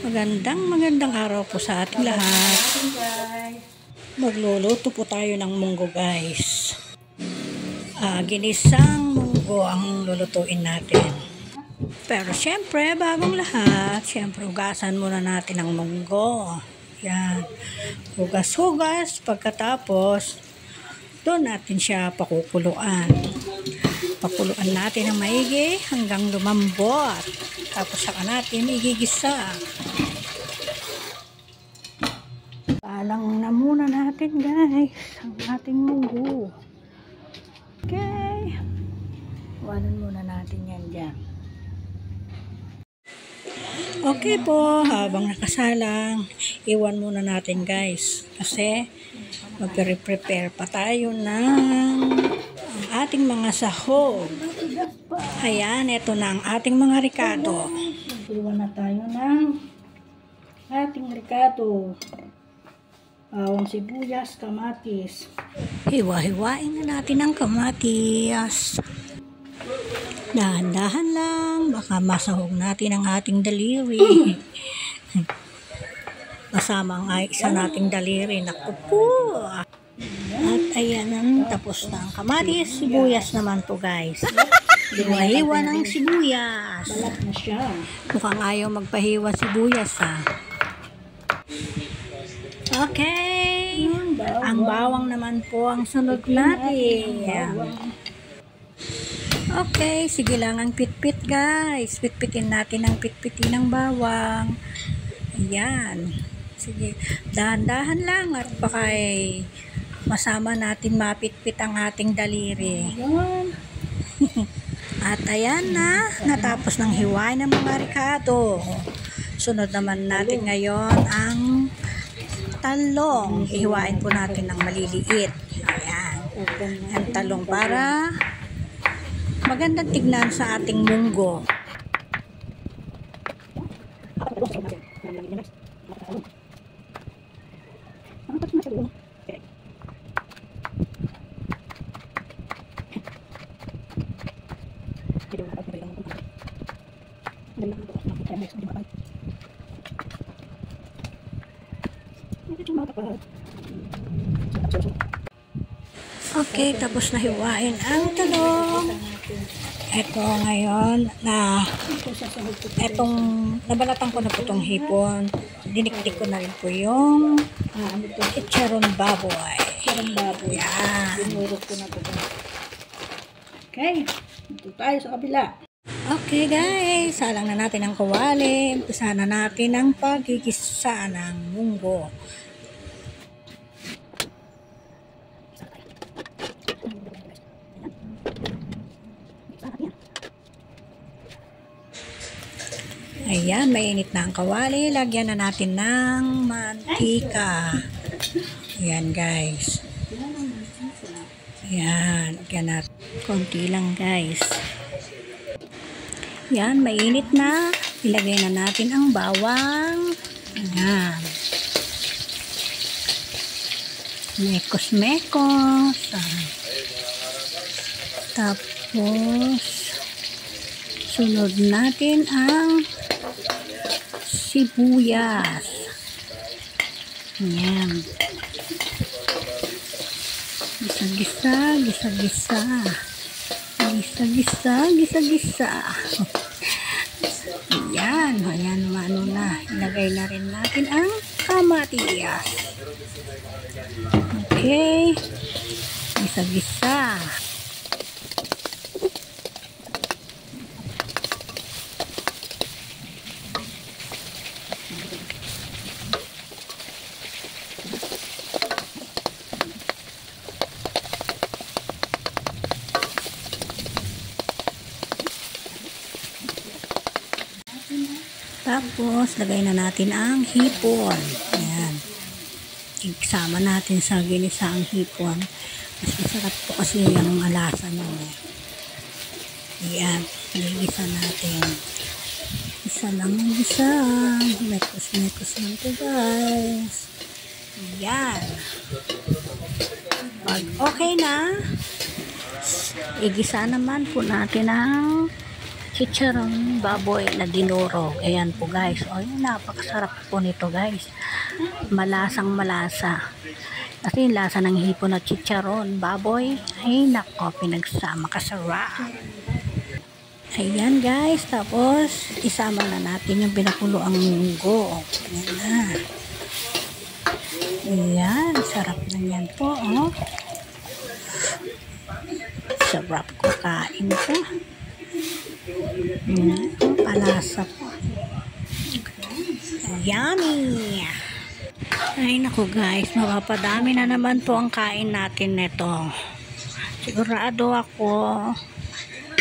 Magandang araw po sa ating lahat. Magluluto po tayo ng munggo, guys. Ginisang munggo ang lulutuin natin. Pero syempre, bagong lahat, syempre hugasan muna natin ang munggo. Yan. Hugas-hugas, pagkatapos doon natin siya pakukuluan. Pakuluan natin ng maigi hanggang lumambot. Tapos saka natin igigisa. Palang na muna natin, guys, ang ating munggo. Okay. Iwanan muna natin yan dyan. Okay po, habang nakasalang, iwan muna natin, guys. Kasi mag-prepare pa tayo ng ating mga sahog. Ayan, ito na ang ating mga ricado. Iwan na tayo ng ating ricado. Bawang sibuyas, kamatis. Hiwa-hiwain na natin ang kamatis. Dahan-dahan lang, baka masahog natin ang ating daliri. Masama ang isa nating daliri. Naku po. At ayan, tapos na ang kamatis. Sibuyas naman to, guys. Hiwa-hiwa ng sibuyas. Balat na siya. Mukhang ayaw magpahiwa sibuyas, ha. Okay. Ang bawang naman po ang sunod natin. Okay, sige lang ang pitpit, guys. Pitpitin natin ang pitpitin ng bawang. Ayan. Sige, dahan-dahan lang at baka masama natin mapitpit ang ating daliri. At ayan na, natapos ng hiwain ng mga ricado. Sunod naman natin ngayon ang talong. Ihiwain po natin ng maliliit. Ayan. Ang talong para magandang tignan sa ating munggo. Okay, tapos na hiwain ang talong. Ito ngayon na etong nabalatan ko na po itong hipon. Dinikdik ko na rin po yung chicharon baboy. Yan. Okay, ito tayo sa kabila. Okay, guys, salang na natin ang kawali. Umpisa na natin ang pagigisa ng munggo. Ayan, mainit na ang kawali. Lagyan na natin ng mantika. Ayan, guys. Ayan, lagyan natin. Konti lang, guys. Ayan, mainit na. Ilagay na natin ang bawang. Ayan. Mekos-mekos. Tapos, sunod natin ang sibuyas. Ayan. Gisa-gisa, gisa-gisa. Gisa-gisa, gisa-gisa. Ayan. Ayan, ano na. Ilagay na rin natin ang kamatis. Okay. Gisa-gisa. Tapos, lagay na natin ang hipon. Ayan. Iksama natin sa ginisa ang hipon. Mas masarap po kasi yung alasa niya. Ayan. Igisa natin. Isa lang ang isa. Mekos-mekos lang po, guys. Ayan. Pag okay na, igisa naman po natin ang chicharon baboy na dinurog. Ayan po guys. O, yun, napakasarap po nito guys. Malasang malasa. Kasi yung lasa ng hipon at chicharon baboy, ay nako, pinagsama kasarap. Ayan guys. Tapos, isama na natin yung pinakulo ang munggo. Ayan na. Ayan. Sarap na yan po. Oh. Sarap ko kain po. Palasa po. Yummy! Ay naku guys, mapapadami na naman po ang kain natin nito. Sigurado ako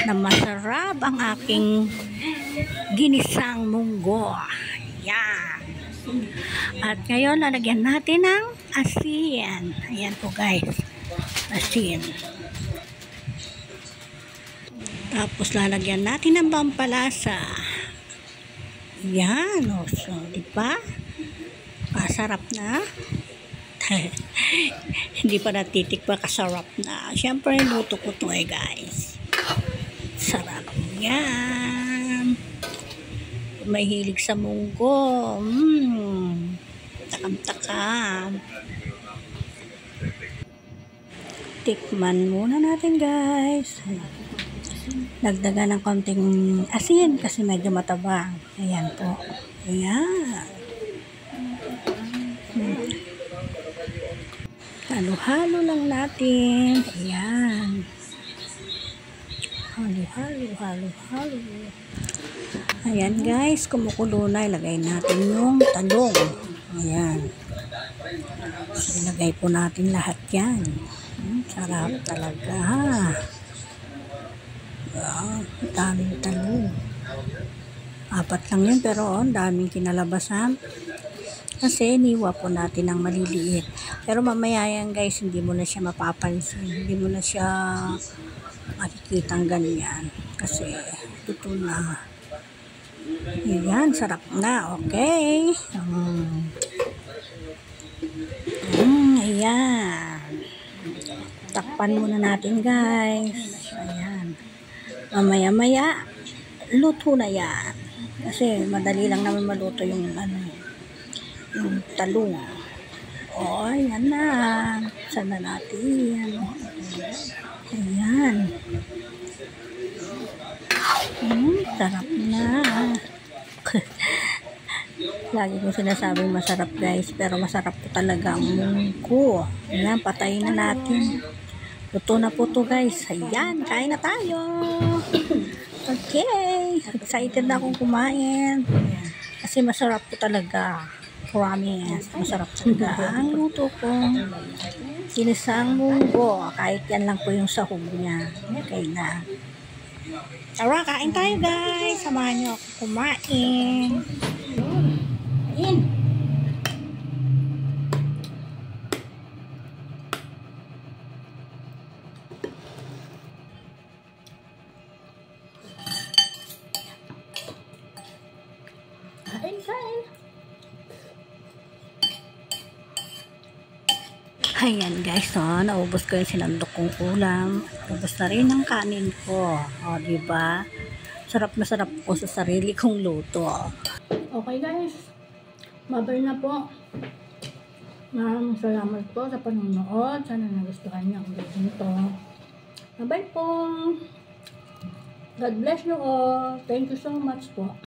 na masarap ang aking ginisang munggo. Yan. At ngayon, lalagyan natin ng asin. Ayan po guys. Asin. Tapos lalagyan natin ng pampalasa. Yan. O, so, diba? Kasarap na. Hindi pa natitikpa, kasarap na. Siyempre, luto ko to guys. Sarap yan. May hilig sa munggo. Takam-takam. Tikman muna natin guys. Dagdagan ng konting asin kasi medyo matabang. Ayan po. Ayan. Halo-halo lang natin. Ayan. Halo-halo. Ayan guys, kumukulo na. Ilagay natin yung talong. Ayan. So, ilagay po natin lahat yan. Sarap talaga. Daming talong. 4 lang yun pero daming kinalabasan. Kasi niwa po natin ng maliliit. Pero mamaya yan guys, hindi mo na siya mapapansin. Hindi mo na siya makikitang ganyan. Kasi ito na. Ayan, sarap na. Okay. Ayan. Takpan muna natin guys. Ayan. Mamaya-maya, luto na yan. Kasi madali lang naman maluto yung yung talong. O, ayan na. Sana natin. Ayan. Sarap na. Lagi ko sinasabing masarap guys, pero masarap po talaga ang munggo. Ayan, patayin na natin. Luto na po to guys. Ayan, kain na tayo. Okay. Excited na akong kumain. Kasi masarap po talaga. Promise. Masarap talaga ang luto ko. Sinisang munggo. Kahit yan lang po yung sahog niya. Okay na. Tara, kain tayo guys. Samahan niyo ako kumain. In. Kain. Ayan guys, naubos ko yung sinandok kong ulam. Naubos na rin ang kanin ko. O, diba? Sarap na sarap po sa sarili kong luto. Okay guys, mabay na po. Maraming salamat po sa panonood. Sana nagustuhan niyo ang video nito. Mabay po. God bless you all. Thank you so much po.